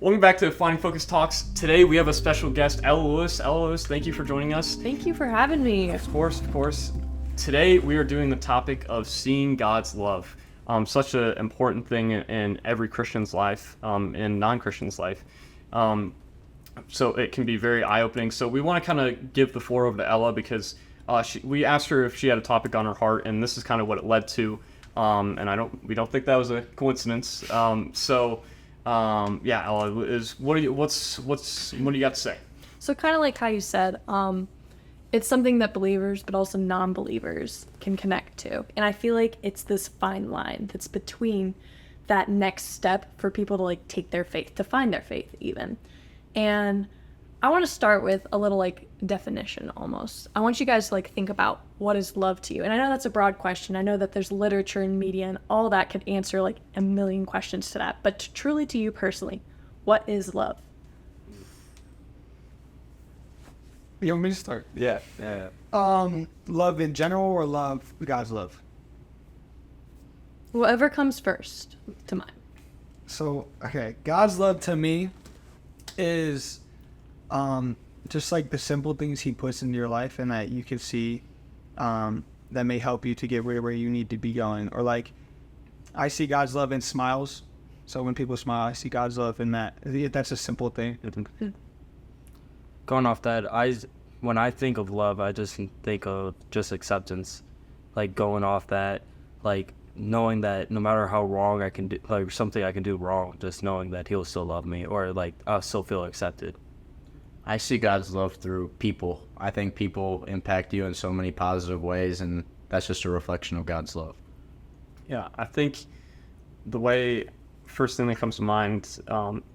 Welcome back to Finding Focus Talks. Today we have a special guest, Ella Lewis. Ella Lewis, thank you for joining us. Thank you for having me. Of course, of course. Today we are doing the topic of seeing God's love. Such an important thing in every Christian's life, in non-Christian's life. So it can be very eye-opening. So we want to kind of give the floor over to Ella because we asked her if she had a topic on her heart, and this is kind of what it led to. And we don't think that was a coincidence. Yeah, Ella, what do you got to say? So kind of like how you said, it's something that believers but also non-believers can connect to. And I feel like it's this fine line that's between that next step for people to like take their faith, to find their faith even. And I want to start with a little like definition almost. I want you guys to like think about what is love to you. And I know that's a broad question. I know that there's literature and media and all that could answer like a million questions to that. But truly to you personally, what is love? You want me to start? Yeah. Love in general or love, God's love? Whatever comes first to mind. So, okay, God's love to me is just like the simple things he puts into your life and that you can see that may help you to get where you need to be going. Or like, I see God's love in smiles. So when people smile, I see God's love in that. That's a simple thing. Going off that, when I think of love, I just think of just acceptance. Like going off that, like knowing that no matter how wrong I can do, like something I can do wrong, just knowing that he'll still love me or like I'll still feel accepted. I see God's love through people. I think people impact you in so many positive ways, and that's just a reflection of God's love. Yeah, I think the first thing that comes to mind,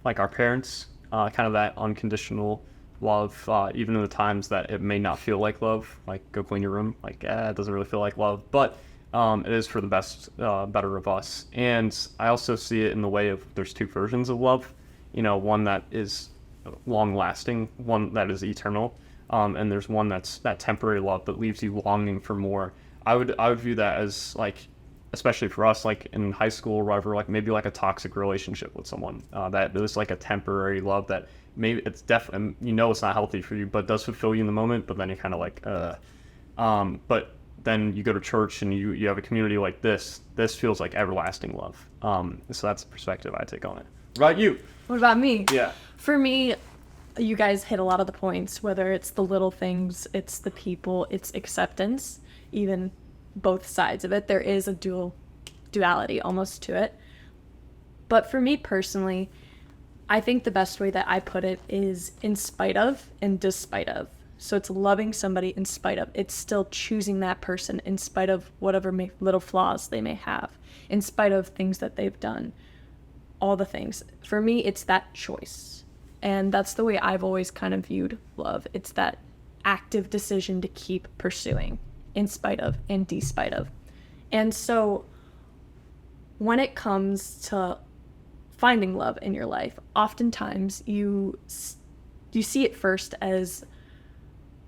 like our parents, kind of that unconditional love, even in the times that it may not feel like love, like go clean your room, like it doesn't really feel like love, but it is for the better of us. And I also see it in the way of there's two versions of love, one that is long-lasting, one that is eternal, and there's one that's that temporary love that leaves you longing for more. I would view that as like, especially for us, like in high school or whatever, like maybe like a toxic relationship with someone that is like a temporary love that maybe it's definitely, it's not healthy for you, but does fulfill you in the moment. But then you're kind of like, but then you go to church and you have a community like this feels like everlasting love. So that's the perspective I take on it. What about you? What about me? Yeah. For me, you guys hit a lot of the points, whether it's the little things, it's the people, it's acceptance, even both sides of it. There is a duality almost to it. But for me personally, I think the best way that I put it is in spite of and despite of. So it's loving somebody in spite of. It's still choosing that person in spite of whatever little flaws they may have, in spite of things that they've done, all the things. For me, it's that choice. And that's the way I've always kind of viewed love. It's that active decision to keep pursuing in spite of and despite of. And so when it comes to finding love in your life, oftentimes you see it first as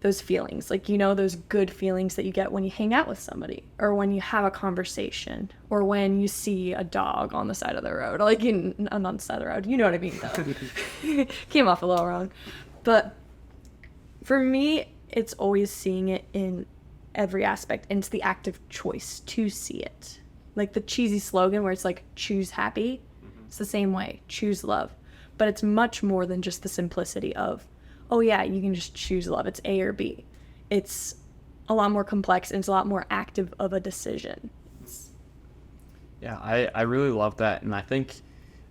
those feelings, like, those good feelings that you get when you hang out with somebody or when you have a conversation or when you see a dog on the side of the road, like not on the side of the road, you know what I mean though. Came off a little wrong. But for me, it's always seeing it in every aspect, and it's the active choice to see it. Like the cheesy slogan where it's like, choose happy. It's the same way, choose love. But it's much more than just the simplicity of, oh yeah, you can just choose love. It's A or B. It's a lot more complex and it's a lot more active of a decision. Yeah, I really love that. And I think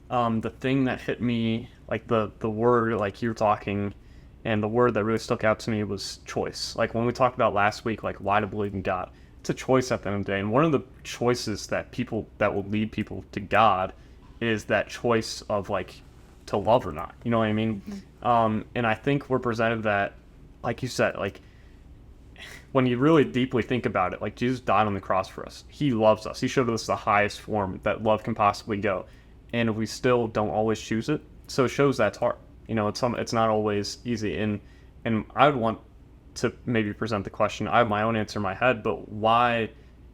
the thing that hit me, like the word, like you're talking, and the word that really stuck out to me was choice. Like when we talked about last week, like why to believe in God, it's a choice at the end of the day. And one of the choices that will lead people to God is that choice of like to love or not. You know what I mean? Mm-hmm. And I think we're presented that, like you said, like when you really deeply think about it, like Jesus died on the cross for us. He loves us. He showed us the highest form that love can possibly go. And if we still don't always choose it, so it shows that's hard. It's not always easy. And I would want to maybe present the question. I have my own answer in my head, but why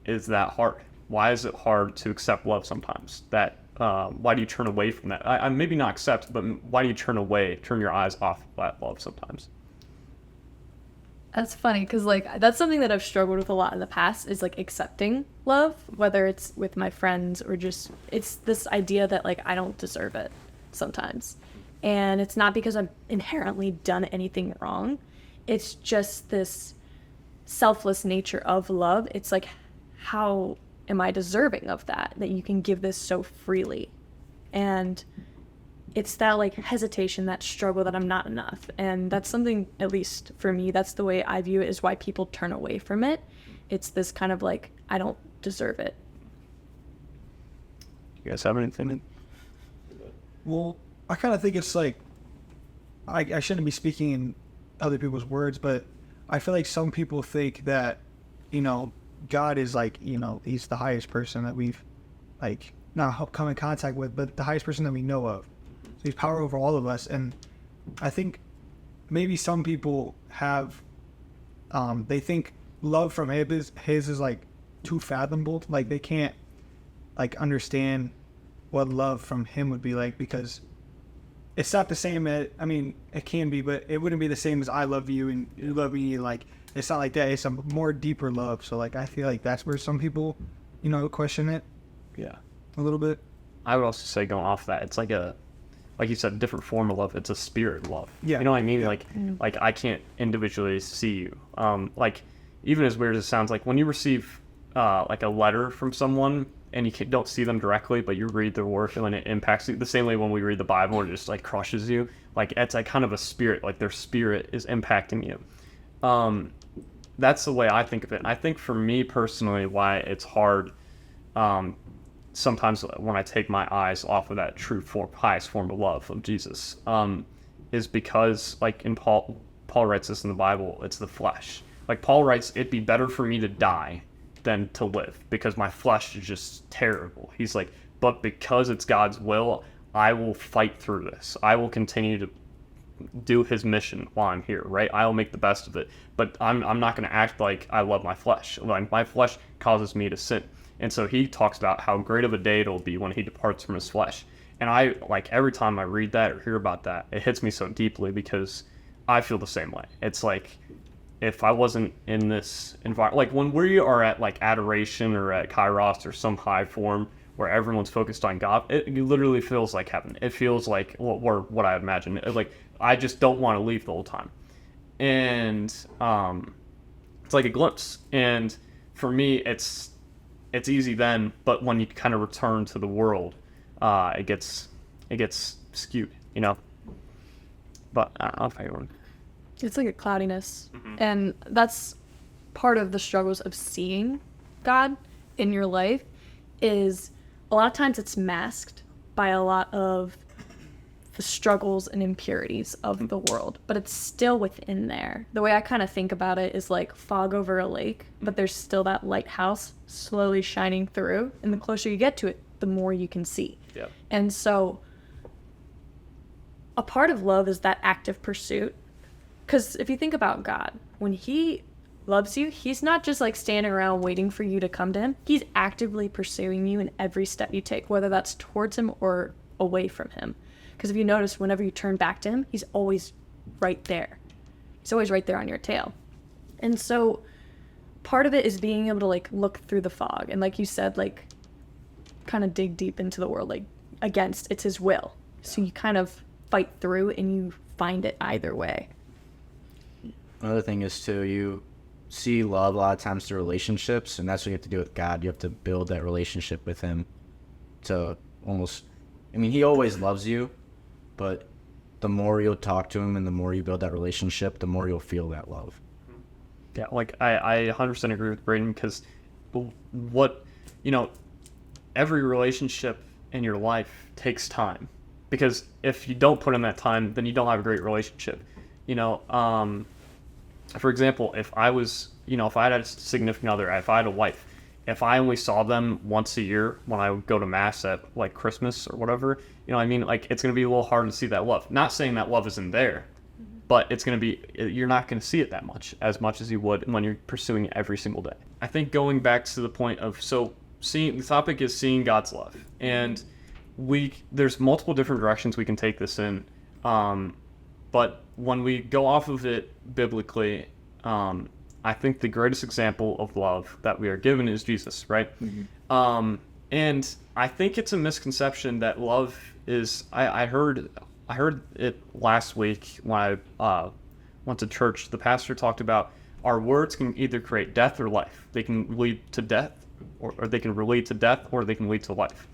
is that hard? Why is it hard to accept love sometimes? That why do you turn away from that? I maybe not accept, but why do you turn your eyes off that love sometimes? That's funny because like that's something that I've struggled with a lot in the past is like accepting love, whether it's with my friends or just it's this idea that like I don't deserve it sometimes. And it's not because I've inherently done anything wrong. It's just this selfless nature of love. It's like, how am I deserving of that you can give this so freely? And it's that like hesitation, that struggle that I'm not enough. And that's something, at least for me, that's the way I view it, is why people turn away from it. It's this kind of like, I don't deserve it. You guys have anything? Well, I kind of think it's like, I shouldn't be speaking in other people's words, but I feel like some people think that, you know, God is like, you know, he's the highest person that we've like not come in contact with, but the highest person that we know of. So he's power over all of us. And I think maybe some people have, they think love from his is like too fathomable. Like they can't like understand what love from him would be like, because it's not the same I mean, it can be, but it wouldn't be the same as I love you and you love me. Like, it's not like that. It's a more deeper love. So like, I feel like that's where some people, you know, question it Yeah. a little bit. I would also say, going off that, it's like you said, a different form of love. It's a spirit love. Yeah. You know what I mean? Like I can't individually see you. Like, even as weird as it sounds, like when you receive like a letter from someone and you don't see them directly, but you read their work and then it impacts you the same way when we read the Bible, it just like crushes you. Like, it's like kind of a spirit, like their spirit is impacting you. That's the way I think of it. And I think for me personally, why it's hard sometimes when I take my eyes off of that true highest form of love of Jesus, is because, like in Paul writes this in the Bible, it's the flesh. Like Paul writes, it'd be better for me to die than to live because my flesh is just terrible. He's like, but because it's God's will, I will fight through this. I will continue to do his mission while I'm here, right? I'll make the best of it. But I'm not going to act like I love my flesh. Like, my flesh causes me to sin. And so he talks about how great of a day it'll be when he departs from his flesh. And I, like, every time I read that or hear about that, it hits me so deeply because I feel the same way. It's like, if I wasn't in this environment, like when we are at like adoration or at Kairos or some high form where everyone's focused on God, it literally feels like heaven. It feels like what I imagine. Like, I just don't want to leave the whole time. And it's like a glimpse. And for me, it's easy then, but when you kind of return to the world, it gets skewed, you know. But I don't know if I would. It's like a cloudiness. And that's part of the struggles of seeing God in your life, is a lot of times it's masked by a lot of the struggles and impurities of the world, but it's still within there. The way I kind of think about it is like fog over a lake, but there's still that lighthouse slowly shining through, and the closer you get to it, the more you can see. Yeah. And so a part of love is that active pursuit. Because if you think about God, when he loves you, he's not just like standing around waiting for you to come to him. He's actively pursuing you in every step you take, whether that's towards him or away from him. Because if you notice, whenever you turn back to him, he's always right there. He's always right there on your tail. And so part of it is being able to like look through the fog. And like you said, like kind of dig deep into the world, like it's his will. So you kind of fight through and you find it either way. Another thing is too, you see love a lot of times through relationships, and that's what you have to do with God. You have to build that relationship with him to almost, I mean, he always loves you, but the more you'll talk to him and the more you build that relationship, the more you'll feel that love. Yeah, like I 100% agree with Braden, because what, you know, every relationship in your life takes time, because if you don't put in that time, then you don't have a great relationship. You know, for example, if I was, you know, if I had a significant other, if I had a wife, if I only saw them once a year when I would go to mass at like Christmas or whatever, you know what I mean? Like, it's going to be a little hard to see that love. Not saying that love isn't there, but it's going to be, you're not going to see it that much as you would when you're pursuing it every single day. I think going back to the point of, so the topic is seeing God's love. And there's multiple different directions we can take this in, but when we go off of it biblically, I think the greatest example of love that we are given is Jesus, right? And I think it's a misconception that love is. I heard it last week when I went to church. The pastor talked about our words can either create death or life. They can lead to death, or they can lead to death, or they can lead to life.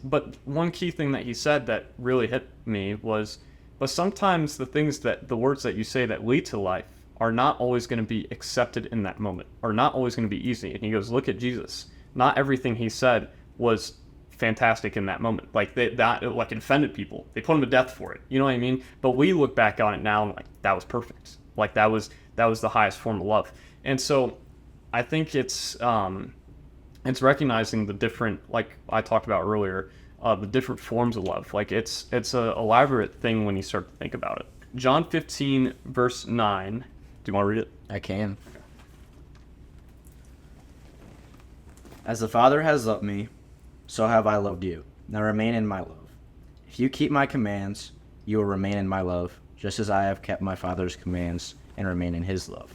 But one key thing that he said that really hit me was, but sometimes the words that you say that lead to life are not always going to be accepted in that moment, are not always going to be easy. And he goes, look at Jesus. Not everything he said was fantastic in that moment. Like that like offended people. They put him to death for it. You know what I mean? But we look back on it now and like that was perfect. Like that was the highest form of love. And so I think it's recognizing the different, like I talked about earlier, the different forms of love. Like it's a elaborate thing when you start to think about it. John 15 verse 9. Do you want to read it? I can. As the Father has loved me, so have I loved you. Now remain in my love. If you keep my commands, you will remain in my love, just as I have kept my Father's commands and remain in his love.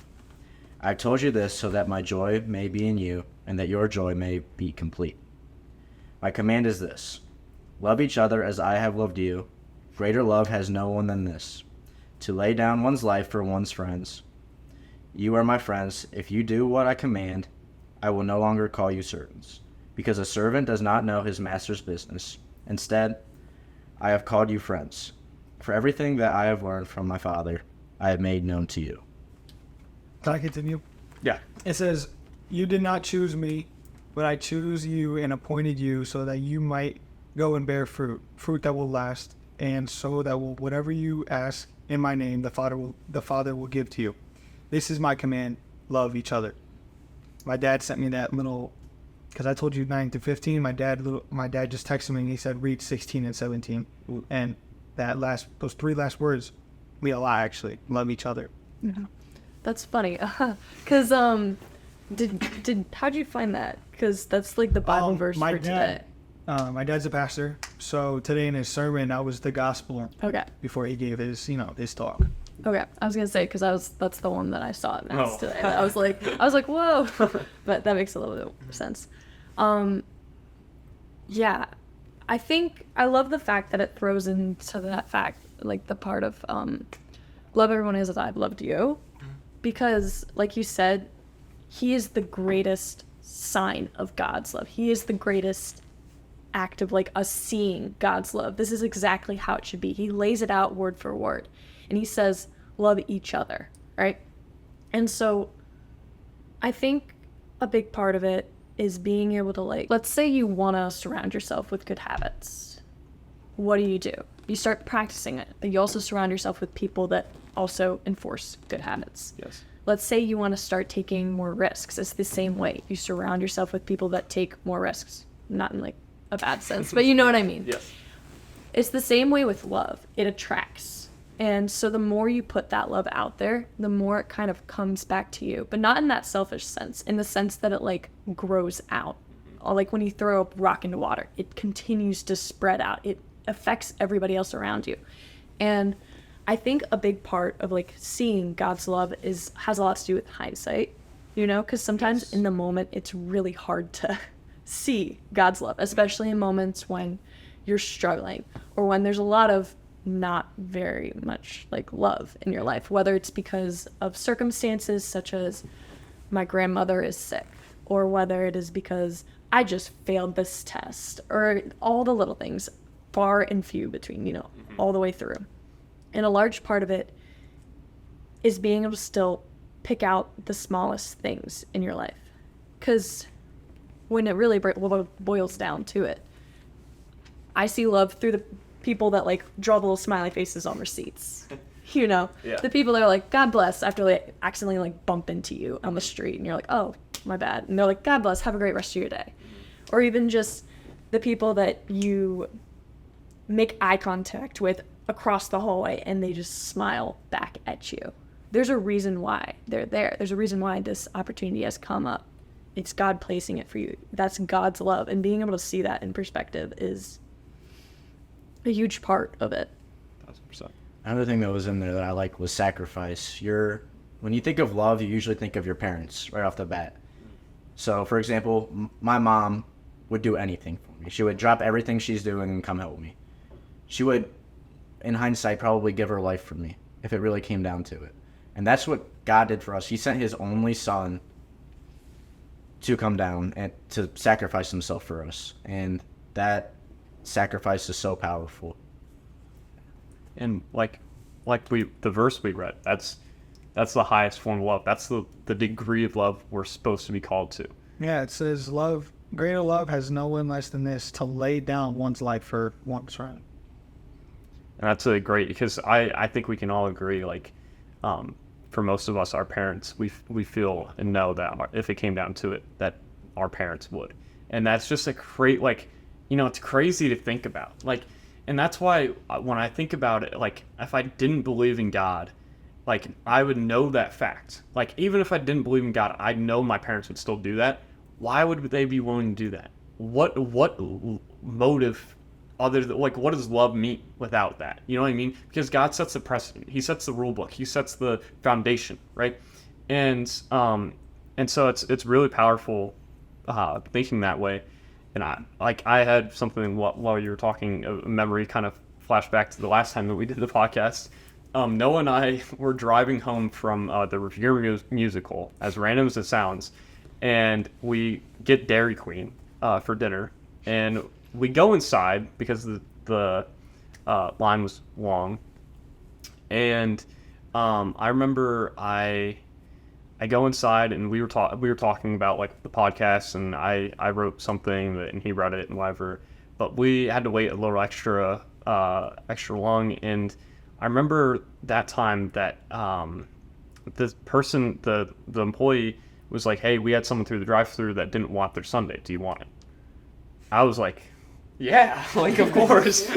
I have told you this so that my joy may be in you, and that your joy may be complete. My command is this: love each other as I have loved you. Greater love has no one than this, to lay down one's life for one's friends. You are my friends if you do what I command. I will no longer call you servants, because a servant does not know his master's business. Instead, I have called you friends. For everything that I have learned from my Father, I have made known to you. Can I continue? Yeah. It says, you did not choose me, but I choose you and appointed you so that you might go and bear fruit that will last, and so that whatever you ask in my name, the Father will give to you. This is my command: love each other. My dad sent me that little, because I told you 9 to 15. My dad just texted me and he said read 16 and 17, and those three last words mean a lot actually. Love each other. Yeah. That's funny, cause how'd you find that? Cause that's like the Bible verse for today. My dad's a pastor, so today in his sermon, that was the gospel Okay. before he gave his talk. Okay, I was gonna say because that's the one that I saw at Mass Oh. today. I was like, whoa, but that makes a little bit more sense. Yeah, I think I love the fact that it throws into that fact, like the part of love everyone as I've loved you, because like you said, he is the greatest sign of God's love. He is the greatest act of like us seeing God's love. This is exactly how it should be. He lays it out word for word. And he says, love each other, right? And so I think a big part of it is being able to, like, let's say you want to surround yourself with good habits. What do? You start practicing it, but you also surround yourself with people that also enforce good habits. Yes. Let's say you want to start taking more risks. It's the same way. You surround yourself with people that take more risks. Not in, like, a bad sense, but you know what I mean. Yes. It's the same way with love. It attracts. And so the more you put that love out there, the more it kind of comes back to you. But not in that selfish sense, in the sense that it like grows out. Or like when you throw a rock into water, it continues to spread out. It affects everybody else around you. And I think a big part of like seeing God's love has a lot to do with hindsight, because sometimes in the moment it's really hard to see God's love, especially in moments when you're struggling or when there's a lot of not very much like love in your life, whether it's because of circumstances such as my grandmother is sick, or whether it is because I just failed this test, or all the little things, far and few between, all the way through. And a large part of it is being able to still pick out the smallest things in your life. Because when it really boils down to it, I see love through the people that like draw the little smiley faces on receipts. Yeah. The people that are like, God bless, after they accidentally like bump into you on the street and you're like, oh, my bad. And they're like, God bless, have a great rest of your day. Or even just the people that you make eye contact with across the hallway and they just smile back at you. There's a reason why they're there. There's a reason why this opportunity has come up. It's God placing it for you. That's God's love. And being able to see that in perspective is a huge part of it. 1,000%. Another thing that was in there that I liked was sacrifice. When you think of love, you usually think of your parents right off the bat. So, for example, my mom would do anything for me. She would drop everything she's doing and come help me. She would, in hindsight, probably give her life for me if it really came down to it. And that's what God did for us. He sent his only son to come down and to sacrifice himself for us. And that sacrifice is so powerful. And the verse we read, that's the highest form of love. That's the degree of love we're supposed to be called to. Yeah, it says greater love has no one less than this, to lay down one's life for one's friend. And that's really great because I think we can all agree, like, for most of us, our parents, we feel and know that if it came down to it, that our parents would. And that's just a great, like, it's crazy to think about. Like, and that's why when I think about it, like, if I didn't believe in God, like, I would know that fact. Like, even if I didn't believe in God, I know my parents would still do that. Why would they be willing to do that? What motive other than, like, what does love mean without that? You know what I mean? Because God sets the precedent. He sets the rule book. He sets the foundation, right? And so it's really powerful thinking that way. And I had something while you were talking, a memory kind of flashed back to the last time that we did the podcast. Noah and I were driving home from the Revere musical, as random as it sounds, and we get Dairy Queen for dinner, and we go inside because the line was long, and I remember I go inside and we were talking about, like, the podcast, and I wrote something and he read it and whatever, but we had to wait a little extra long. And I remember that time that this person, the employee, was like, "Hey, we had someone through the drive-thru that didn't want their sundae. Do you want it?" I was like, "Yeah, like, of course."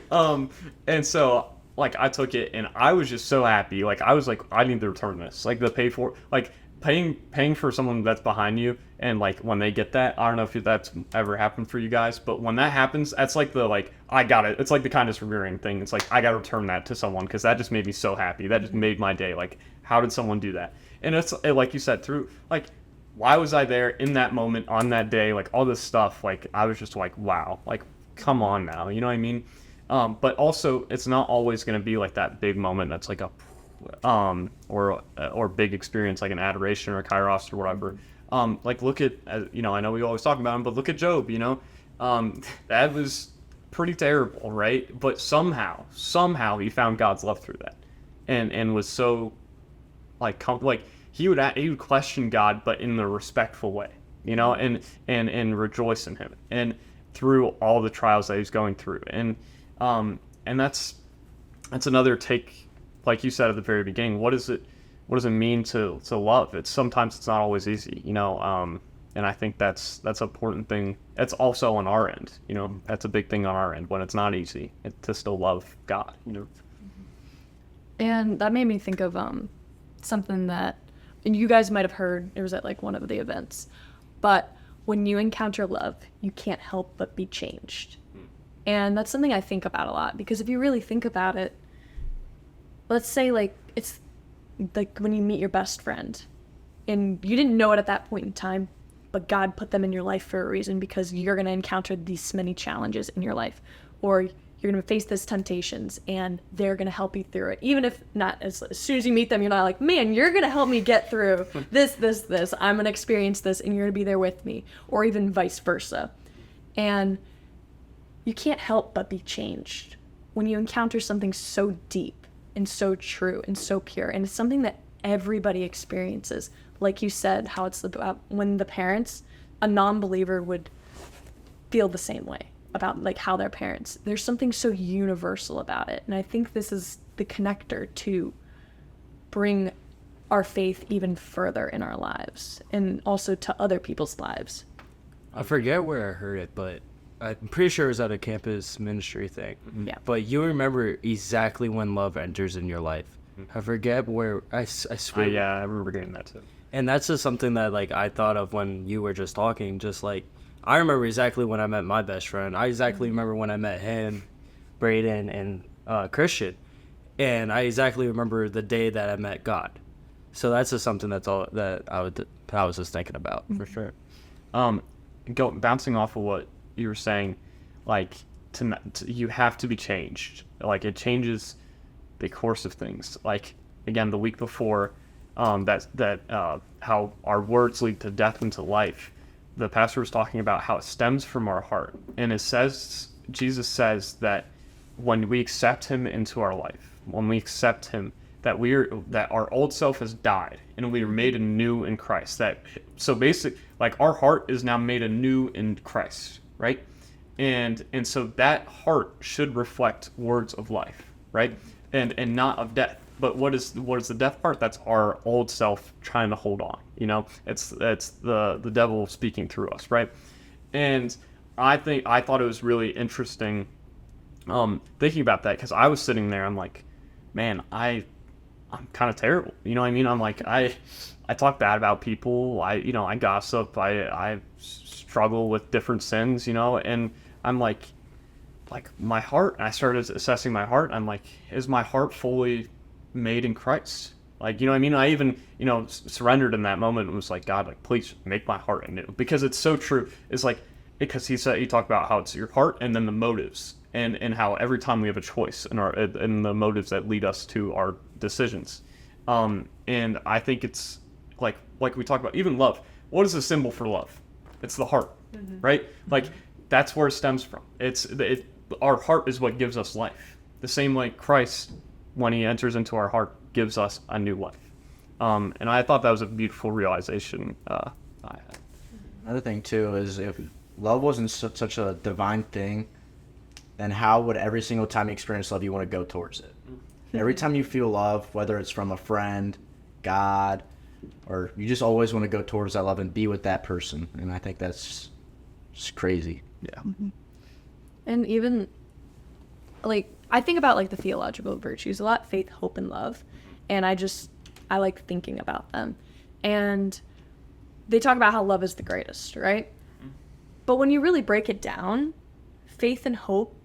And so, like, I took it and I was just so happy. Like, I was like, I need to return this. Like, paying for someone that's behind you, and, like, when they get that, I don't know if that's ever happened for you guys, but when that happens, that's like I got it. It's like the kindness revering thing. It's like, I got to return that to someone because that just made me so happy. That just made my day. Like, how did someone do that? And it's like you said, through, like, why was I there in that moment on that day? Like, all this stuff, like, I was just like, wow, like, come on now. You know what I mean? But also, it's not always going to be like that big moment that's like or big experience, like an adoration or a kairos or whatever. Like, look at, I know we always talk about him, but look at Job, that was pretty terrible, right? But somehow he found God's love through that, and was so, like, he would question God, but in a respectful way, and rejoice in him, and through all the trials that he's going through, and that's another take, like you said at the very beginning. What does it mean to love? Sometimes it's not always easy, and I think that's an important thing. It's also on our end, that's a big thing on our end when it's not easy to still love God, And that made me think of something that, and you guys might have heard, it was at, like, one of the events, but when you encounter love, you can't help but be changed. And that's something I think about a lot, because if you really think about it, let's say, like, it's like when you meet your best friend and you didn't know it at that point in time, but God put them in your life for a reason, because you're going to encounter these many challenges in your life, or you're going to face these temptations, and they're going to help you through it. Even if not, as soon as you meet them, you're not like, "Man, you're going to help me get through this. I'm going to experience this, and you're going to be there with me," or even vice versa. And you can't help but be changed when you encounter something so deep and so true and so pure. And it's something that everybody experiences. Like you said, how it's about when the parents, a non-believer would feel the same way about, like, how their parents, there's something so universal about it. And I think this is the connector to bring our faith even further in our lives, and also to other people's lives. I forget where I heard it, but I'm pretty sure it was at a campus ministry thing. Yeah. But you remember exactly when love enters in your life. I forget where, I swear. Yeah, I remember getting that too. And that's just something that, like, I thought of when you were just talking. Just like, I remember exactly when I met my best friend. I exactly remember when I met him. Braden and Christian, and I exactly remember the day that I met God. So that's just something that's all that I was just thinking about for sure. Bouncing off of what you were saying, like you have to be changed. Like it changes the course of things. Like again, the week before, how our words lead to death and to life. The pastor was talking about how it stems from our heart, and Jesus says that when we accept him into our life, when we accept him, that our old self has died and we are made anew in Christ. So basically, like our heart is now made anew in Christ, right? And so that heart should reflect words of life, right? And not of death. But what is the death part? That's our old self trying to hold on. It's the devil speaking through us, right? And I thought it was really interesting thinking about that, because I was sitting there, I'm like, man, I'm kind of terrible. You know what I mean? I'm like, I talk bad about people. I gossip. I struggle with different sins, and I'm like my heart. I started assessing my heart. I'm like, is my heart fully made in Christ? Like, you know what I mean? I even, surrendered in that moment and was like, God, like, please make my heart anew, because it's so true. It's like, because he talked about how it's your heart and then the motives, and how every time we have a choice in the motives that lead us to our decisions. And I think it's like we talk about even love. What is the symbol for love? It's the heart, right? Like that's where it stems from. Our heart is what gives us life. The same way Christ, when he enters into our heart, gives us a new life. And I thought that was a beautiful realization I had. Another thing too is, if love wasn't such a divine thing, then how would every single time you experience love, you want to go towards it? Every time you feel love, whether it's from a friend, God, or you just always want to go towards that love and be with that person. And I think that's just crazy. Yeah. And even like I think about like the theological virtues a lot: faith, hope, and love. And I like thinking about them. And they talk about how love is the greatest, right? But when you really break it down, faith and hope,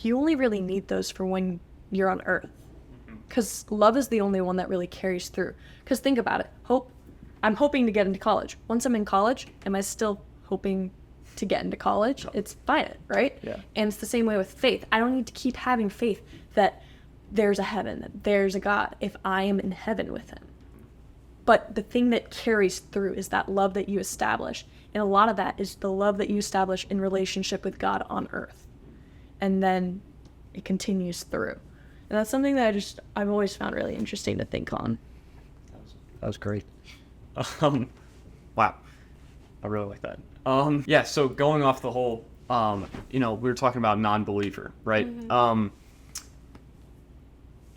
you only really need those for when you're on earth. Because love is the only one that really carries through. Because think about it. Hope, I'm hoping to get into college. Once I'm in college, am I still hoping to get into college? No. It's finite, right? Yeah. And it's the same way with faith. I don't need to keep having faith that there's a heaven, that there's a God, if I am in heaven with him. But the thing that carries through is that love that you establish. And a lot of that is the love that you establish in relationship with God on earth. And then it continues through. And that's something that I've always found really interesting to think on. That was great. Wow. I really like that. Yeah, so going off the whole, we were talking about non-believer, right?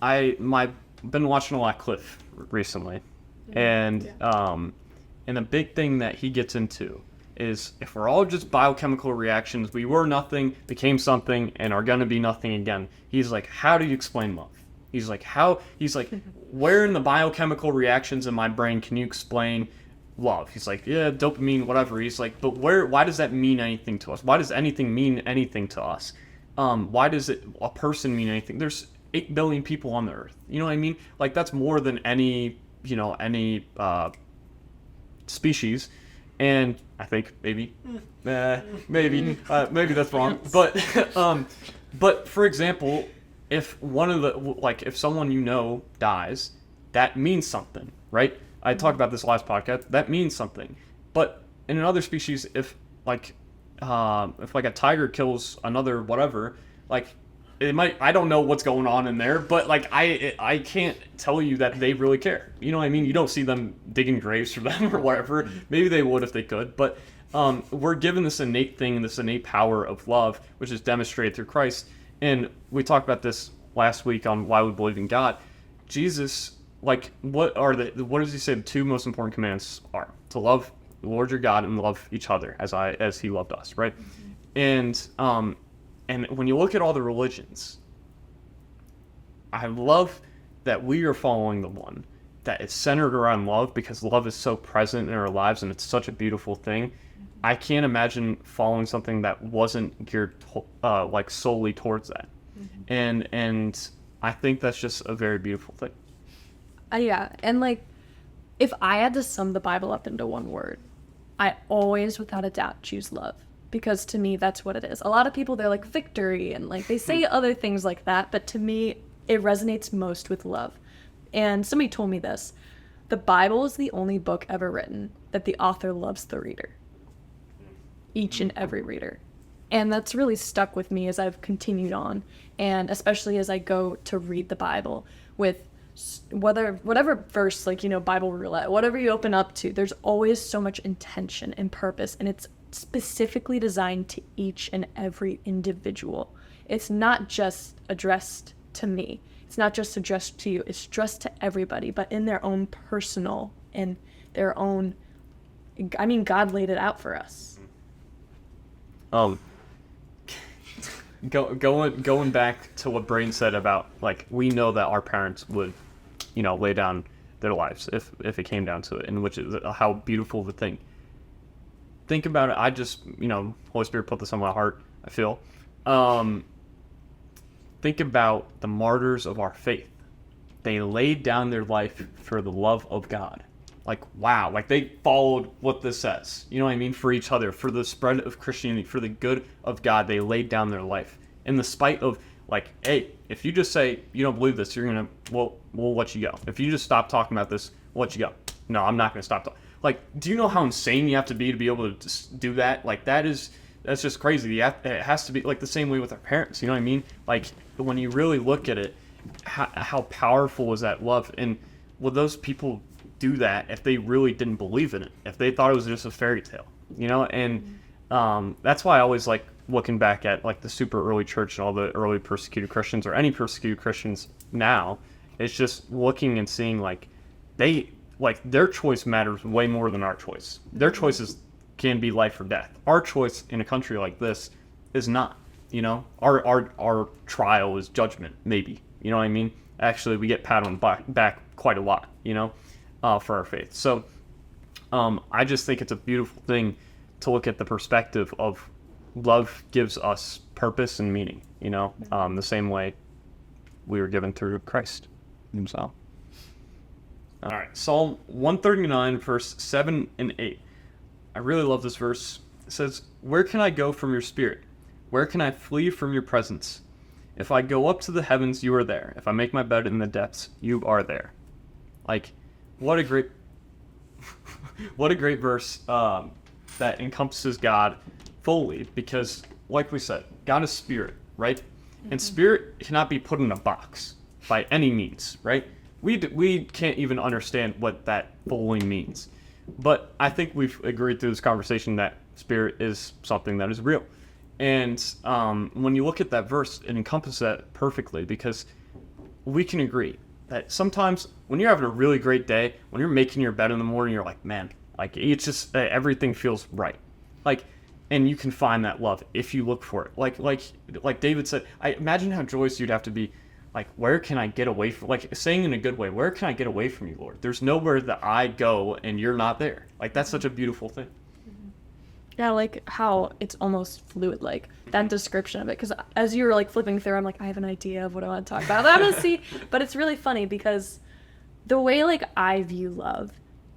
I've been watching a lot of Cliff recently, and a big thing that he gets into is, if we're all just biochemical reactions, we were nothing, became something, and are gonna be nothing again. He's like, how do you explain love? He's like, where in the biochemical reactions in my brain can you explain love? He's like, yeah, dopamine, whatever. He's like, but why does that mean anything to us? Why does anything mean anything to us? Why does a person mean anything? There's 8 billion people on the earth. You know what I mean? Like, that's more than any species. And I think maybe that's wrong. But for example, if if someone dies, that means something, right? I talked about this last podcast. That means something. But in another species, if a tiger kills another whatever, it might, I don't know what's going on in there, but I can't tell you that they really care. You know what I mean? You don't see them digging graves for them or whatever. Maybe they would if they could, but we're given this innate thing, this innate power of love, which is demonstrated through Christ. And we talked about this last week on why we believe in God. Jesus, what does he say the 2 most important commandments are? To love the Lord your God and love each other as he loved us, right? And when you look at all the religions, I love that we are following the one that it's centered around love, because love is so present in our lives and it's such a beautiful thing. I can't imagine following something that wasn't geared like solely towards that. And I think that's just a very beautiful thing. Yeah, and like, if I had to sum the Bible up into one word, I always, without a doubt, choose love. Because to me, that's what it is. A lot of people, they're like victory, and like they say other things like that, but to me, it resonates most with love. And somebody told me this: the Bible is the only book ever written that the author loves the reader. Each and every reader. And that's really stuck with me as I've continued on, and especially as I go to read the Bible with whatever verse, like, you know, Bible roulette, whatever you open up to, there's always so much intention and purpose, and it's specifically designed to each and every individual. It's not just addressed to me. It's not just addressed to you. It's addressed to everybody, but in their own personal and their own, I mean, God laid it out for us. Going back to what Brain said about, like, we know that our parents would, you know, lay down their lives if it came down to it, and which is how beautiful the thing. Think about it. I just, you know, Holy Spirit put this on my heart, I feel. Think about the martyrs of our faith. They laid down their life for the love of God. Like, wow, like they followed what this says, you know what I mean, for each other, for the spread of Christianity, for the good of God. They laid down their life in the spite of, like, hey, if you just say you don't believe this, you're gonna, we'll let you go. If you just stop talking about this, we'll let you go. No, I'm not gonna stop talking. Like, do you know how insane you have to be able to just do that? Like, that's just crazy. It has to be like the same way with our parents, you know what I mean? Like, when you really look at it, how powerful is that love? And will those people do that if they really didn't believe in it, if they thought it was just a fairy tale, you know? And that's why I always like looking back at like the super early church and all the early persecuted Christians, or any persecuted Christians now. It's just looking and seeing like their choice matters way more than our choice. Their choices can be life or death. Our choice in a country like this is not, you know. Our trial is judgment, maybe, you know what I mean? Actually, we get pat on the back quite a lot, you know, for our faith. So I just think it's a beautiful thing to look at the perspective of love gives us purpose and meaning, you know, the same way we were given through Christ himself. All right, Psalm 139, verse 7 and 8. I really love this verse. It says, "Where can I go from your spirit? Where can I flee from your presence? If I go up to the heavens, you are there. If I make my bed in the depths, you are there." Like, what a great verse that encompasses God fully, because, like we said, God is spirit, right? And spirit cannot be put in a box by any means, right? We can't even understand what that fully means. But I think we've agreed through this conversation that spirit is something that is real. And when you look at that verse, it encompasses that perfectly, because we can agree that sometimes when you're having a really great day, when you're making your bed in the morning, you're like, man, like, it's just everything feels right. Like, and you can find that love if you look for it. Like David said, I imagine how joyous you'd have to be. Like, where can I get away from, like, saying in a good way, where can I get away from you, Lord? There's nowhere that I go and you're not there. Like, that's such a beautiful thing. Yeah, like how it's almost fluid, like that description of it. Because as you were like flipping through, I'm like, I have an idea of what I want to talk about. I'm gonna see, but it's really funny because the way like I view love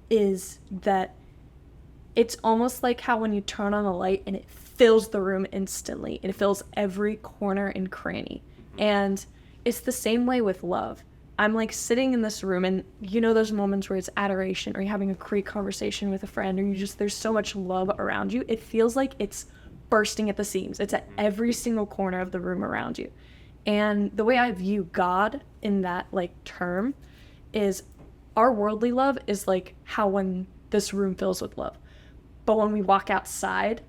is that it's almost like how when you turn on a light and it fills the room instantly, and it fills every corner and cranny, and it's the same way with love. I'm like sitting in this room, and you know those moments where it's adoration, or you're having a great conversation with a friend, or there's so much love around you. It feels like it's bursting at the seams. It's at every single corner of the room around you. And the way I view God in that like term is our worldly love is like how when this room fills with love. But when we walk outside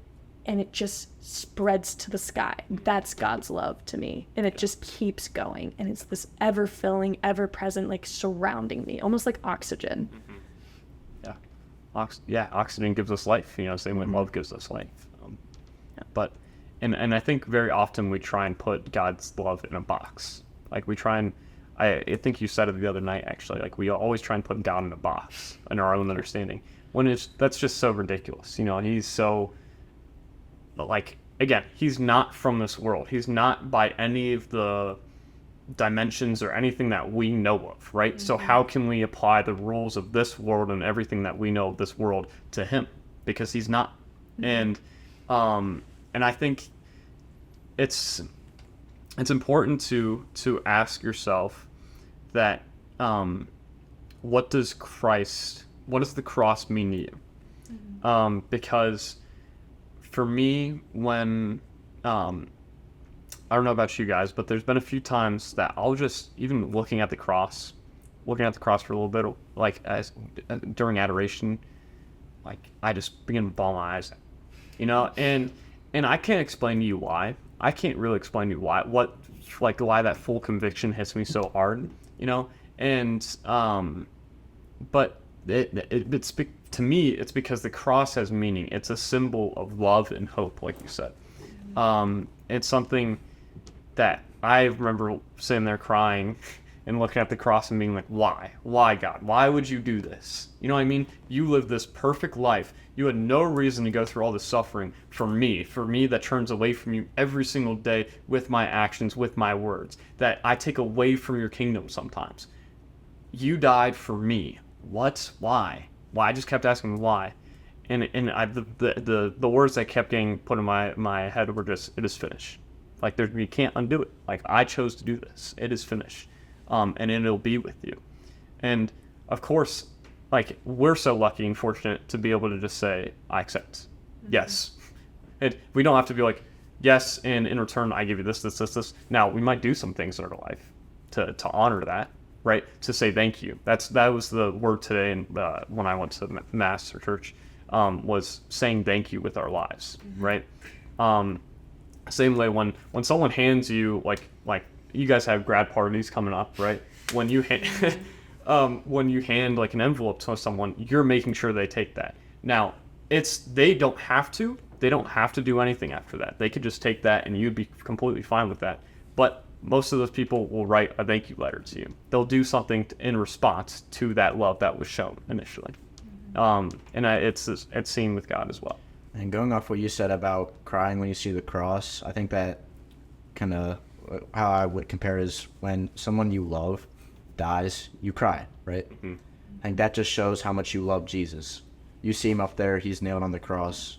and it just spreads to the sky, that's God's love to me. And it just keeps going. And it's this ever-filling, ever-present, like surrounding me, almost like oxygen. Yeah. Oxygen gives us life, you know, same way love gives us life. But, and I think very often we try and put God's love in a box. Like, we try and I think you said it the other night, actually, like we always try and put God in a box in our own understanding, when that's just so ridiculous. He's so, like, again, he's not from this world. He's not by any of the dimensions or anything that we know of, right? So how can we apply the rules of this world and everything that we know of this world to him? Because he's not. And I think it's important to ask yourself that what does the cross mean to you? Because for me, when I don't know about you guys, but there's been a few times that I'll just, even looking at the cross for a little bit, like during adoration, like I just begin to bawl my eyes out, and I can't explain to you why. I can't really explain to you why that full conviction hits me so hard, and but to me, it's because the cross has meaning. It's a symbol of love and hope, like you said. It's something that I remember sitting there crying and looking at the cross and being like, why God? Why would you do this? You know what I mean? You lived this perfect life. You had no reason to go through all this suffering for me that turns away from you every single day with my actions, with my words, that I take away from your kingdom sometimes. You died for me. What? Why? I just kept asking why. And the words that kept getting put in my head were just, it is finished. Like, you can't undo it. Like, I chose to do this. It is finished. And it'll be with you. And of course, like, we're so lucky and fortunate to be able to just say, I accept. Yes. We don't have to be like, yes, and in return, I give you this. Now, we might do some things in our life to honor that, right? To say thank you. That was the word today, and when I went to mass or church, was saying thank you with our lives, right? Same way when someone hands you, like you guys have grad parties coming up, right? When you when you hand like an envelope to someone, you're making sure they take that. Now, they don't have to do anything after that. They could just take that and you'd be completely fine with that. But most of those people will write a thank you letter to you. They'll do something in response to that love that was shown initially. It's seen with God as well. And going off what you said about crying when you see the cross, I think that kind of how I would compare is when someone you love dies, you cry, right? Mm-hmm. I think that just shows how much you love Jesus. You see him up there, he's nailed on the cross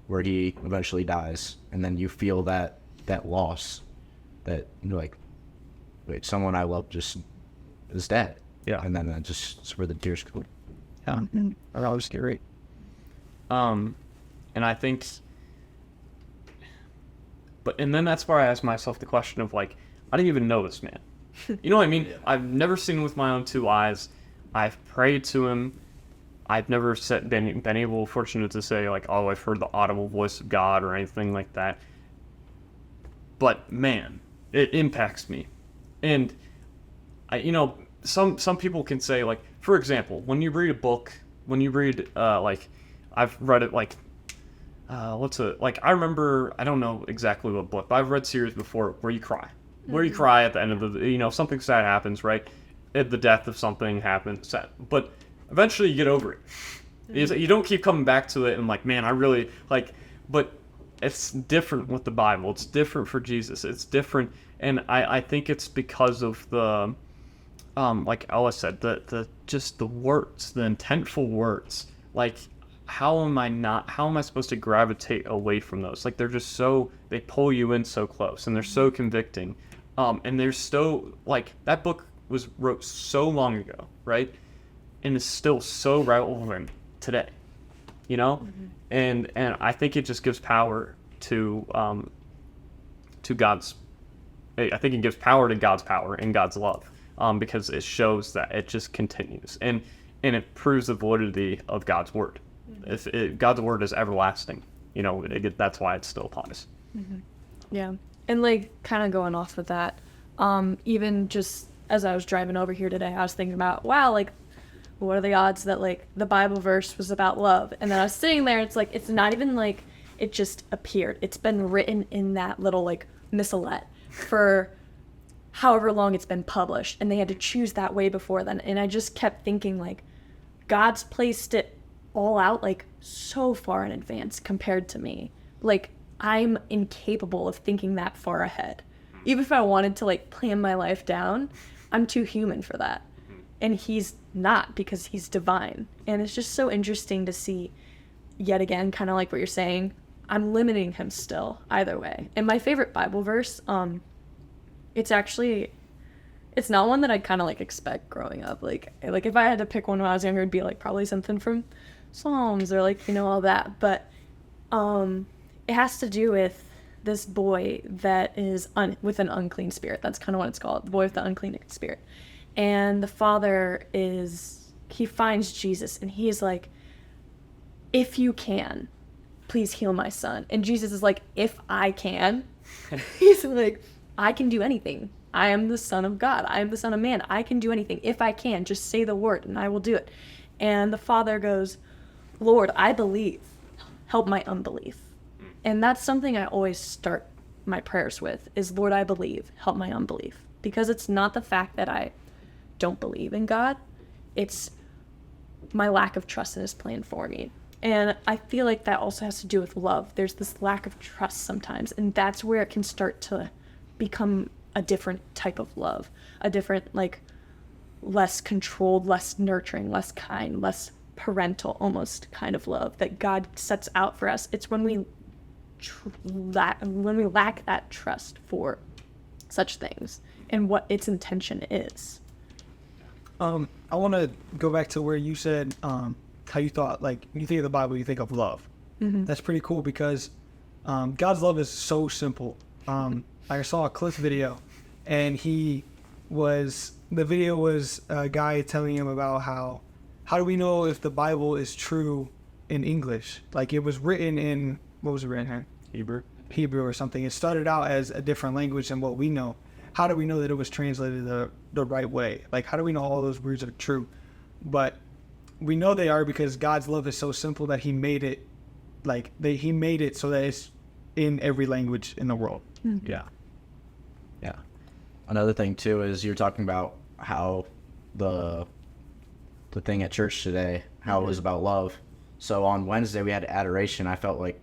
where he eventually dies, and then you feel that loss, that you're like, wait, someone I love just is dead. Yeah. And then it's where the tears go. Yeah, that was scary. And I think, and then that's where I ask myself the question of, like, I didn't even know this man. You know what I mean? Yeah. I've never seen him with my own two eyes. I've prayed to him. I've never been fortunate to say, like, oh, I've heard the audible voice of God or anything like that. But man, it impacts me. And some people can say, like, for example, when you read a book, like, I've read it, like, I remember, I don't know exactly what book, but I've read series before where you cry. Where you cry at the end of the, something sad happens, right? The death of something happens, sad. But eventually you get over it. You don't keep coming back to it and like, man, I really, like, but it's different with the Bible. It's different for Jesus. It's different. And I think it's because of the, like Ella said, just the words, the intentful words. Like, how am I supposed to gravitate away from those? Like, they're just they pull you in so close, and they're so convicting. And they're so, like, that book was wrote so long ago, right? And is still so relevant today, And I think it just gives power to God's, I think it gives power to God's power and God's love, because it shows that it just continues, and it proves the validity of God's word. God's word is everlasting, that's why it still applies. Mm-hmm. Yeah. And like, kind of going off of that, even just as I was driving over here today, I was thinking about, wow, like, what are the odds that like the Bible verse was about love? And then I was sitting there, it's like, it's not even like it just appeared. It's been written in that little like missalette for however long it's been published, and they had to choose that way before then. And I just kept thinking, like, God's placed it all out, like, so far in advance compared to me. Like, I'm incapable of thinking that far ahead. Even if I wanted to, like, plan my life down, I'm too human for that. And he's not, because he's divine. And it's just so interesting to see, yet again, kind of like what you're saying, I'm limiting him still, either way. And my favorite Bible verse, it's not one that I'd kind of like expect growing up. Like if I had to pick one when I was younger, it'd be like probably something from Psalms or like, all that. But it has to do with this boy that is with an unclean spirit. That's kind of what it's called, the boy with the unclean spirit. And the father he finds Jesus, and he's like, if you can, please heal my son. And Jesus is like, if I can. He's like, I can do anything. I am the Son of God. I am the Son of Man. I can do anything. If I can, just say the word and I will do it. And the father goes, Lord, I believe. Help my unbelief. And that's something I always start my prayers with is, Lord, I believe. Help my unbelief. Because it's not the fact that I don't believe in God. It's my lack of trust in his plan for me. And I feel like that also has to do with love. There's this lack of trust sometimes, and that's where it can start to become a different type of love, a different, like, less controlled, less nurturing, less kind, less parental almost kind of love that God sets out for us. It's when we lack that trust for such things and what its intention is. I want to go back to where you said how you thought, like, when you think of the Bible, you think of love. Mm-hmm. That's pretty cool because God's love is so simple. I saw a Cliff video, and the video was a guy telling him about how do we know if the Bible is true in English? Like, it was written in, what was it written in? Hebrew or something. It started out as a different language than what we know. How do we know that it was translated the right way? Like, how do we know all those words are true? But we know they are because God's love is so simple that he made it so that it's in every language in the world. Mm-hmm. Yeah. Another thing too is you're talking about how the thing at church today, how it was about love. So on Wednesday we had adoration. I felt like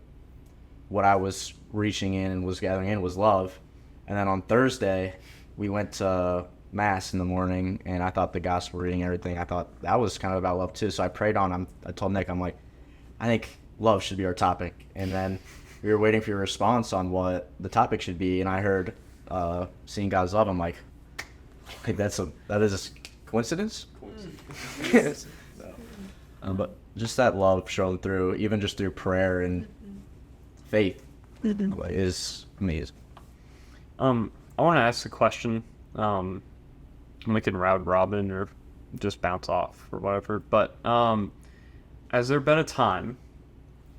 what I was reaching in and was gathering in was love. And then on Thursday we went to mass in the morning, and I thought the gospel reading, everything, I thought that was kind of about love too. So I prayed on. I told Nick, I'm like, I think love should be our topic. And then we were waiting for your response on what the topic should be, and I heard seeing God's love. I'm like, I think that is a coincidence. But just that love shown through, even just through prayer and faith, is amazing. I want to ask a question. We can round robin or just bounce off or whatever. But has there been a time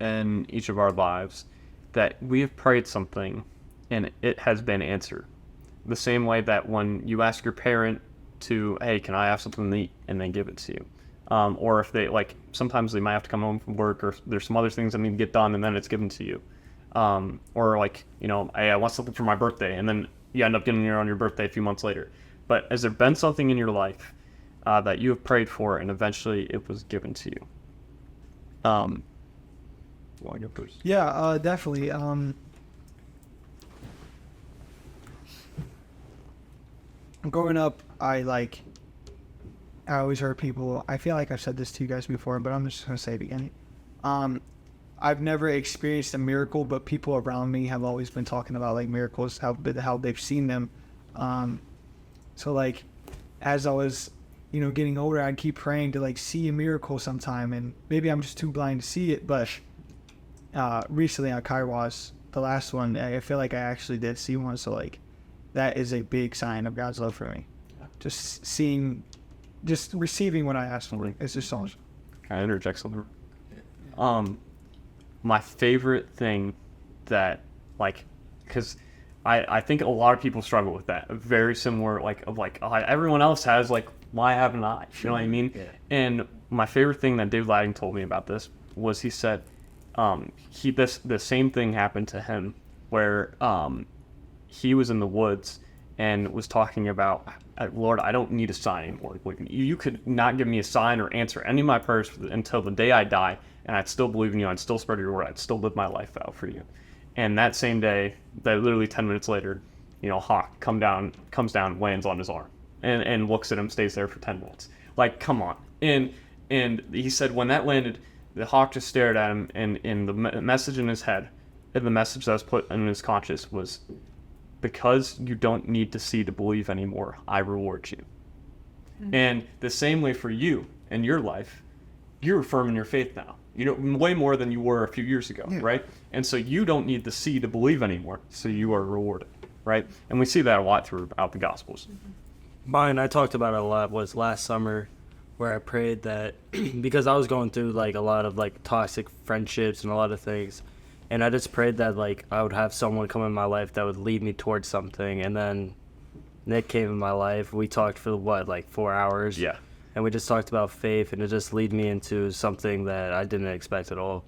in each of our lives that we have prayed something and it has been answered? The same way that when you ask your parent to, hey, can I have something to eat, and they give it to you. Or if they, like, sometimes they might have to come home from work, or there's some other things that need to get done, and then it's given to you. Or like, hey, I want something for my birthday, and then you end up getting it on your birthday a few months later. But has there been something in your life that you have prayed for and eventually it was given to you? Want to go first? Yeah, definitely. Growing up, I always heard people, I feel like I've said this to you guys before, but I'm just going to say it again. I've never experienced a miracle, but people around me have always been talking about, like, miracles, how they've seen them. So, like, as I was, getting older, I'd keep praying to, like, see a miracle sometime, and maybe I'm just too blind to see it, but recently on Kairos, the last one, I feel like I actually did see one, so, like, that is a big sign of God's love for me. Just receiving what I asked for. It's just so much. Can I interject something? My favorite thing that, like, because I think a lot of people struggle with that. Very similar, everyone else has, like, why haven't I? You know what I mean? Yeah. And my favorite thing that Dave Ladding told me about this was he said, the same thing happened to him where he was in the woods and was talking about, Lord, I don't need a sign anymore. Like, you could not give me a sign or answer any of my prayers until the day I die, and I'd still believe in you. I'd still spread your word. I'd still live my life out for you. And that same day, that literally 10 minutes later, Hawk comes down, lands on his arm, and looks at him, stays there for 10 minutes. Like, come on. And he said when that landed, the Hawk just stared at him, and the message in his head, and the message that was put in his conscious was, because you don't need to see to believe anymore, I reward you. Mm-hmm. And the same way for you in your life, you're firm in your faith now. Way more than you were a few years ago, right? And so you don't need to see to believe anymore, so you are rewarded, right? And we see that a lot throughout the Gospels. Mine, I talked about it a lot, was last summer, where I prayed that, because I was going through like a lot of like toxic friendships and a lot of things, and I just prayed that like I would have someone come in my life that would lead me towards something. And then Nick came in my life. We talked for 4 hours. Yeah. And we just talked about faith, and it just led me into something that I didn't expect at all.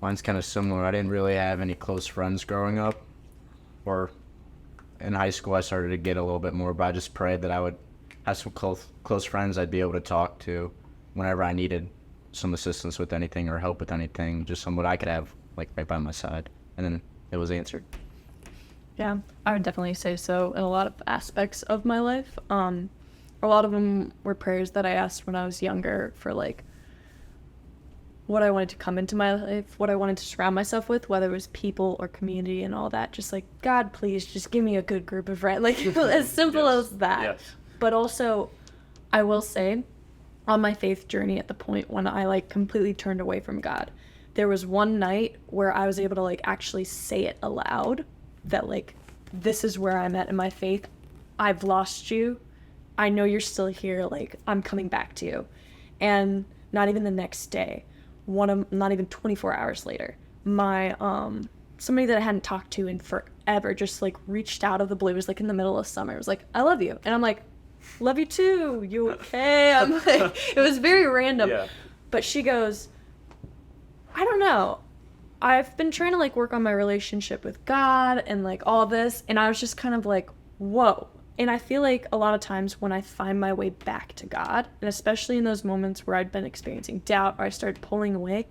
Mine's kind of similar. I didn't really have any close friends growing up, or in high school I started to get a little bit more, but I just prayed that I would have some close friends I'd be able to talk to whenever I needed some assistance with anything or help with anything, just someone I could have like right by my side. And then it was answered. Yeah, I would definitely say so in a lot of aspects of my life. A lot of them were prayers that I asked when I was younger for like what I wanted to come into my life, what I wanted to surround myself with, whether it was people or community and all that. Just like, God, please just give me a good group of friends. Like as simple Yes. as that. Yes. But also, I will say, on my faith journey at the point when I like completely turned away from God, there was one night where I was able to like actually say it aloud that like, this is where I'm at in my faith. I've lost you. I know you're still here. Like, I'm coming back to you. And not even the next day, not even 24 hours later, my somebody that I hadn't talked to in forever just like reached out of the blue. It was like in the middle of summer. It was like, I love you. And I'm like, love you too. You okay? I'm like, it was very random. Yeah. But she goes, I don't know. I've been trying to like work on my relationship with God and like all this. And I was just kind of like, whoa. And I feel like a lot of times when I find my way back to God, and especially in those moments where I'd been experiencing doubt or I started pulling away,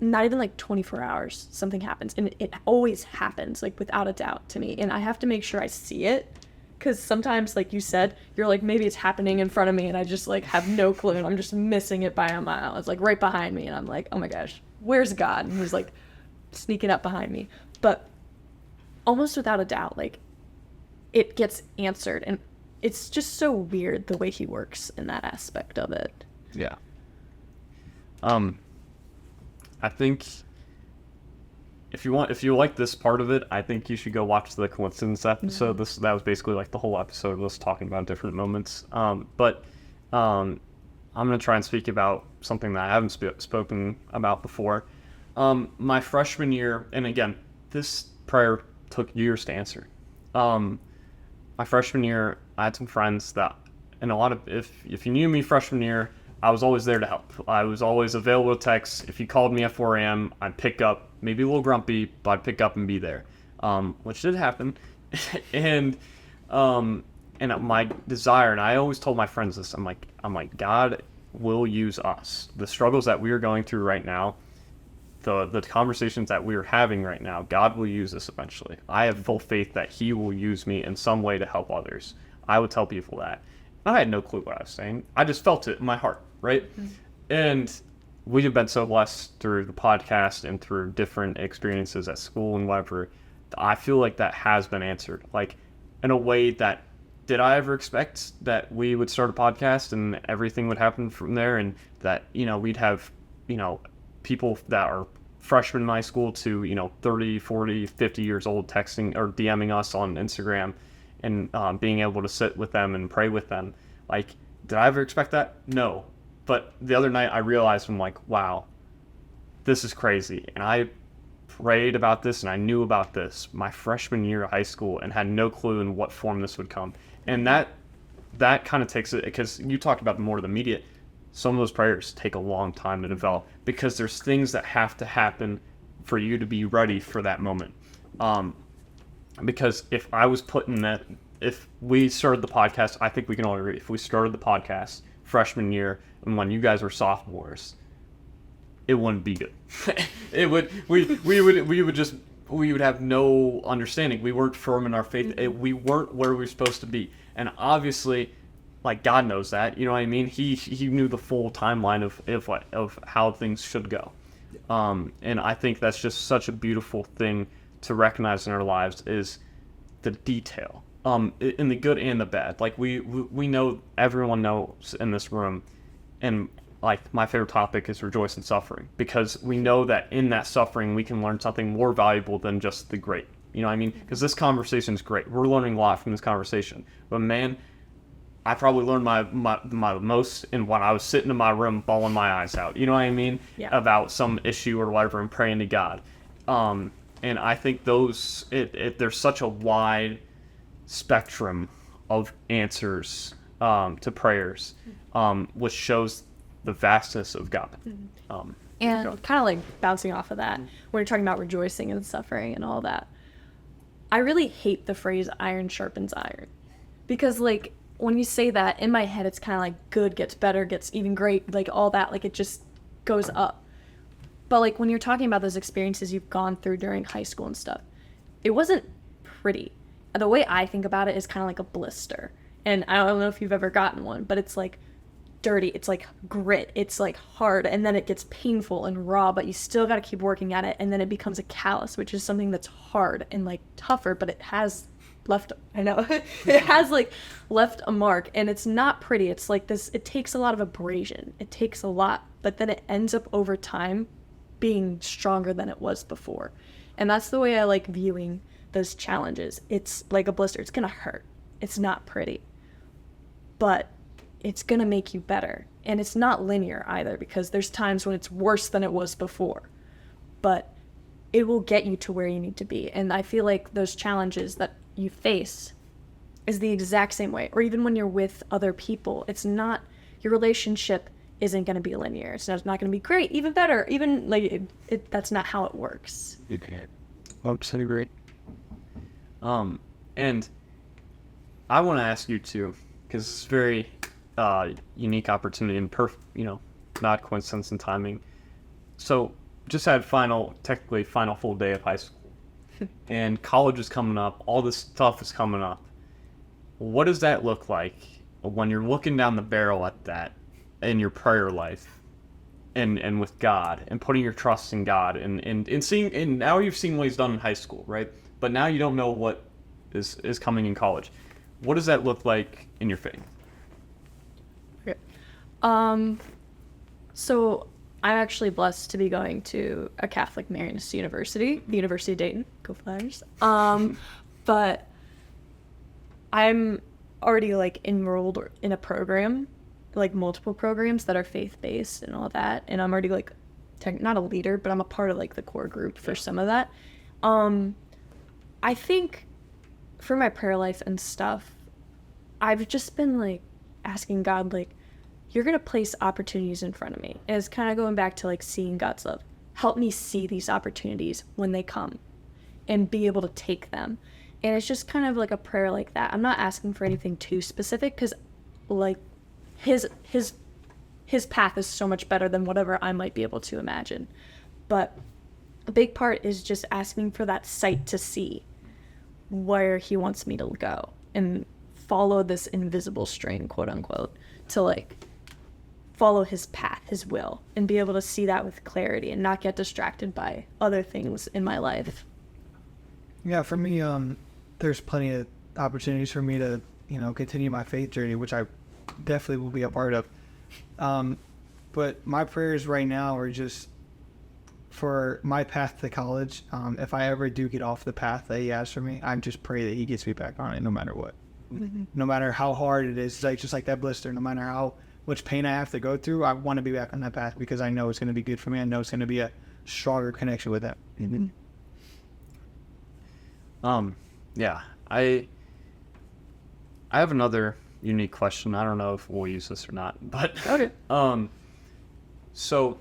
not even like 24 hours, something happens. And it always happens, like without a doubt to me. And I have to make sure I see it. Because sometimes, like you said, you're like, maybe it's happening in front of me and I just like have no clue and I'm just missing it by a mile. It's like right behind me and I'm like, oh my gosh, where's God? And he's like sneaking up behind me. But almost without a doubt, like it gets answered. And it's just so weird the way he works in that aspect of it. Yeah. I think if you like this part of it, I think you should go watch the coincidence episode. That was basically like the whole episode of us talking about different moments. But I'm gonna try and speak about something that I haven't spoken about before. My freshman year, and again, this prayer took years to answer. My freshman year, I had some friends that, and a lot of, if you knew me freshman year, I was always there to help. I was always available to text. If you called me at 4 a.m., I'd pick up, maybe a little grumpy, but I'd pick up and be there, which did happen. and my desire, and I always told my friends this, I'm like, God will use us. The struggles that we are going through right now, the conversations that we are having right now, God will use us eventually. I have full faith that he will use me in some way to help others. I would tell people that. I had no clue what I was saying. I just felt it in my heart, right? Mm-hmm. And we have been so blessed through the podcast and through different experiences at school and whatever. I feel like that has been answered, like in a way that, did I ever expect that we would start a podcast and everything would happen from there, and that, we'd have, people that are freshmen in high school to, 30, 40, 50 years old texting or DMing us on Instagram and being able to sit with them and pray with them. Like, did I ever expect that? No. But the other night I realized, I'm like, wow, this is crazy. And I prayed about this and I knew about this my freshman year of high school and had no clue in what form this would come. And that kind of takes it, because you talked about more of the immediate. Some of those prayers take a long time to develop because there's things that have to happen for you to be ready for that moment. because if I was put in that, if we started the podcast, I think we can all agree, if we started the podcast freshman year and when you guys were sophomores, it wouldn't be good. It would, we would have no understanding. We weren't firm in our faith. We weren't where we were supposed to be. And obviously, like, God knows that, you know what I mean? He knew the full timeline of how things should go. And I think that's just such a beautiful thing to recognize in our lives, is the detail, in the good and the bad. Like, we know, everyone knows in this room, and like, my favorite topic is rejoice in suffering, because we know that in that suffering we can learn something more valuable than just the great. You know what I mean? Because this conversation is great. We're learning a lot from this conversation. But man, I probably learned my most in when I was sitting in my room bawling my eyes out. You know what I mean? Yeah. About some issue or whatever, and praying to God. And I think there's such a wide spectrum of answers to prayers, which shows the vastness of God. And kind of like bouncing off of that, when you're talking about rejoicing and suffering and all that, I really hate the phrase iron sharpens iron. Because, like, when you say that, in my head, it's kind of like good gets better, gets even great, like all that, like it just goes up. But, like, when you're talking about those experiences you've gone through during high school and stuff, it wasn't pretty. The way I think about it is kind of like a blister. And I don't know if you've ever gotten one, but it's like dirty, it's like grit, it's like hard, and then it gets painful and raw, but you still got to keep working at it, and then it becomes a callus, which is something that's hard and like tougher, but it has left, I know, it has like left a mark, and it's not pretty. It's like this, it takes a lot of abrasion, it takes a lot, but then it ends up over time being stronger than it was before. And that's the way I like viewing those challenges. It's like a blister, it's gonna hurt, it's not pretty, but it's gonna make you better. And it's not linear either, because there's times when it's worse than it was before, but it will get you to where you need to be. And I feel like those challenges that you face is the exact same way. Or even when you're with other people, it's not, your relationship isn't going to be linear. It's not going to be great, even better, even like that's not how it works. Well, I agree. And I want to ask you too, because it's very unique opportunity and not coincidence and timing. So just had technically final full day of high school, and college is coming up. All this stuff is coming up. What does that look like when you're looking down the barrel at that in your prayer life, and with God, and putting your trust in God, and seeing, and now you've seen what He's done in high school, right? But now you don't know what is coming in college. What does that look like in your faith? Okay. So I'm actually blessed to be going to a Catholic Marianist university, the University of Dayton. Go Flyers. But I'm already like enrolled in a program, like multiple programs that are faith-based and all that. And I'm already like, not a leader, but I'm a part of like the core group for some of that. I think for my prayer life and stuff, I've just been like asking God, like, you're going to place opportunities in front of me. And it's kind of going back to like seeing God's love. Help me see these opportunities when they come and be able to take them. And it's just kind of like a prayer like that. I'm not asking for anything too specific, because like his path is so much better than whatever I might be able to imagine. But a big part is just asking for that sight to see where he wants me to go and follow this invisible string, quote unquote, to like follow his path, his will, and be able to see that with clarity and not get distracted by other things in my life. Yeah, for me, there's plenty of opportunities for me to, continue my faith journey, which I definitely will be a part of. But my prayers right now are just for my path to college. If I ever do get off the path that He has for me, I just pray that He gets me back on it, no matter what. Mm-hmm. No matter how hard it is, like just like that blister. No matter how much pain I have to go through, I want to be back on that path, because I know it's going to be good for me. I know it's going to be a stronger connection with that. Mm-hmm. Yeah, I have another unique question. I don't know if we'll use this or not, but Okay. So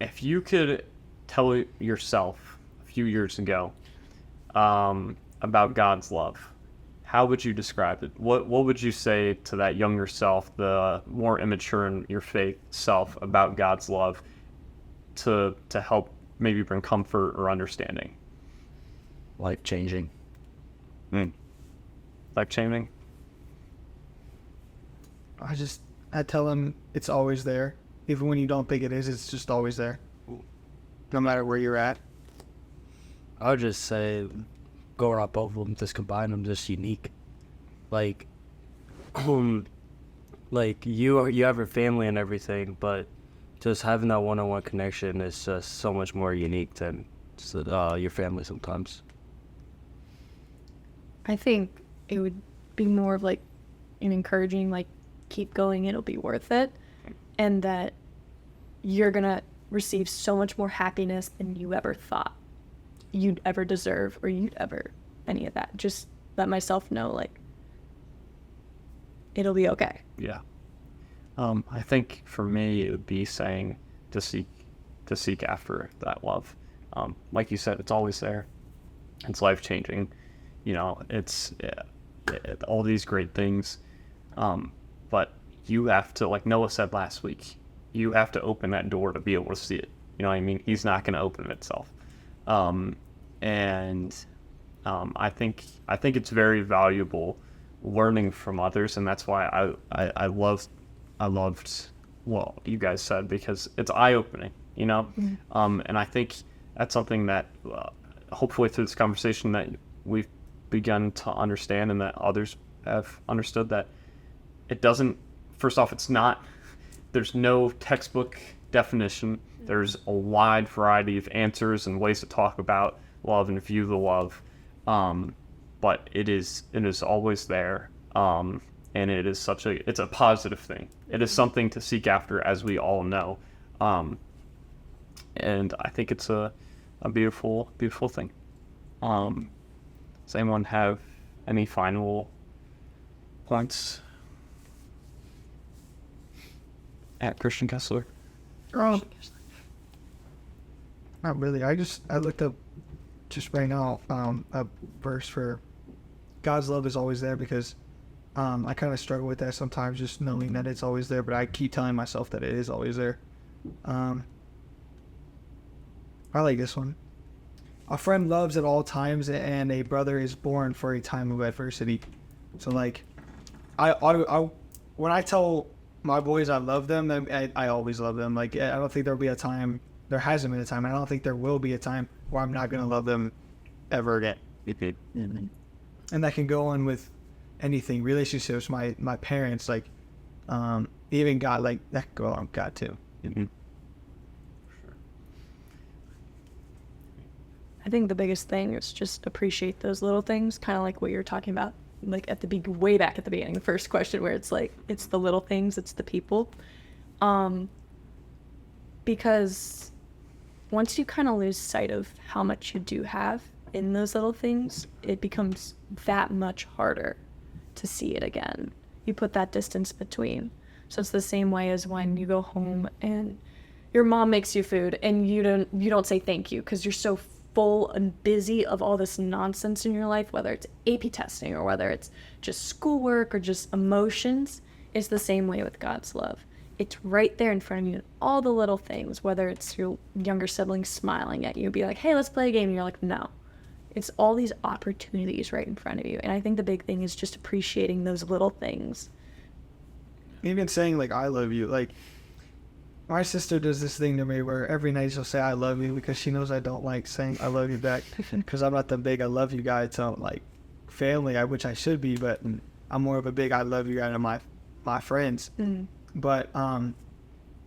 if you could tell yourself a few years ago, about God's love, how would you describe it? What would you say to that younger self, the more immature in your faith self, about God's love to help maybe bring comfort or understanding? Life changing. Life changing? I tell him it's always there. Even when you don't think it is, it's just always there. No matter where you're at. I would just say, going off both of them, just combine them, just unique. Like, like you have your family and everything, but just having that one-on-one connection is just so much more unique than just, your family sometimes. I think it would be more of like an encouraging, like, keep going, it'll be worth it. And that you're gonna receive so much more happiness than you ever thought you'd ever deserve or you'd ever any of that. Just let myself know, like, it'll be okay. Yeah. I think for me, it would be saying to seek after that love. Like you said, it's always there. It's life changing. You know, it's all these great things. But you have to, like Noah said last week, you have to open that door to be able to see it. You know what I mean? He's not going to open it itself. I think it's very valuable learning from others, and that's why I loved what you guys said, because it's eye-opening, you know. And I think that's something that hopefully through this conversation that we've begun to understand, and that others have understood, that it doesn't, first off, it's not, there's no textbook definition. There's a wide variety of answers and ways to talk about love and view the love. But it is always there. And it is it's a positive thing. It is something to seek after, as we all know. And I think it's a beautiful, beautiful thing. Does anyone have any final points? At Christian Kessler. Not really. I looked up just right now a verse for God's love is always there, because I kind of struggle with that sometimes, just knowing that it's always there, but I keep telling myself that it is always there. I like this one. A friend loves at all times, and a brother is born for a time of adversity. So, like, I when I tell my boys I love them, I always love them. Like, I don't think there'll be a time, there hasn't been a time, and I don't think there will be a time where I'm not going to love them ever again. And that can go on with anything, relationships, my parents, like, even God, like, that can go on with God too. I think the biggest thing is just appreciate those little things, kind of like what you were talking about, like at the way back at the beginning, the first question, where it's like, it's the little things, it's the people. Because once you kind of lose sight of how much you do have in those little things, it becomes that much harder to see it again. You put that distance between. So it's the same way as when you go home and your mom makes you food and you don't say thank you because you're so full and busy of all this nonsense in your life, whether it's AP testing or whether it's just schoolwork or just emotions. It's the same way with God's love. It's right there in front of you in all the little things, whether it's your younger sibling smiling at you, be like, hey, let's play a game. And you're like, no. It's all these opportunities right in front of you. And I think the big thing is just appreciating those little things. Even saying, like, I love you. Like, my sister does this thing to me where every night she'll say I love you, because she knows I don't like saying I love you back, because I'm not the big I love you guy to, like, family, which I should be, but I'm more of a big I love you guy to my friends. But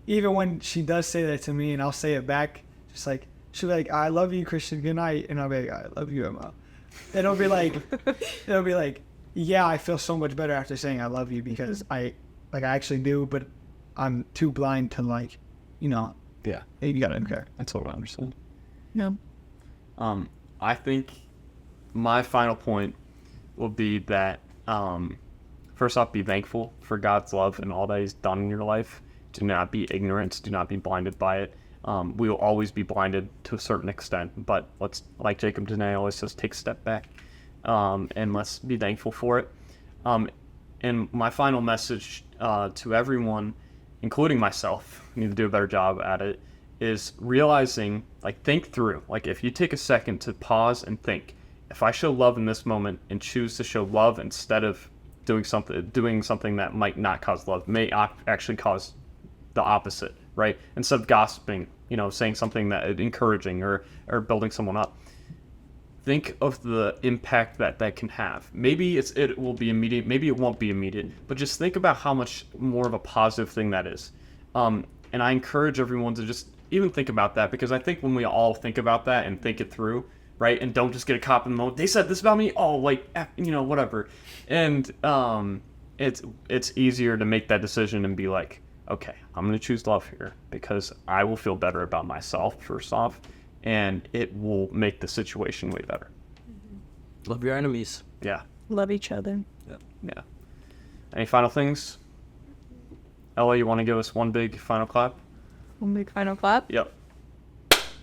even when she does say that to me and I'll say it back, just like, she'll be like, I love you, Christian, good night. And I'll be like, I love you, Emma. And it'll be like, yeah, I feel so much better after saying I love you, because I actually do, but I'm too blind to, like, yeah, you gotta care. I totally understand. No. I think my final point will be that, first off, be thankful for God's love and all that He's done in your life. Do not be ignorant. Do not be blinded by it. We will always be blinded to a certain extent, but let's, like Jacob Dene always says, take a step back and let's be thankful for it. And my final message to everyone, including myself, need to do a better job at it, is realizing, like, think through. Like, if you take a second to pause and think, if I show love in this moment and choose to show love instead of doing something that might not cause love, may actually cause the opposite, right? Instead of gossiping, saying something that is encouraging or building someone up. Think of the impact that can have. Maybe it will be immediate, maybe it won't be immediate, but just think about how much more of a positive thing that is. And I encourage everyone to just even think about that, because I think when we all think about that and think it through, right, and don't just get a cop in the moment, they said this about me, oh, like, whatever. And it's easier to make that decision and be like, okay, I'm going to choose love here because I will feel better about myself, first off, and it will make the situation way better. Love your enemies. Yeah. Love each other. Yeah. Any final things? Ella, you want to give us one big final clap? One big final clap. Yep.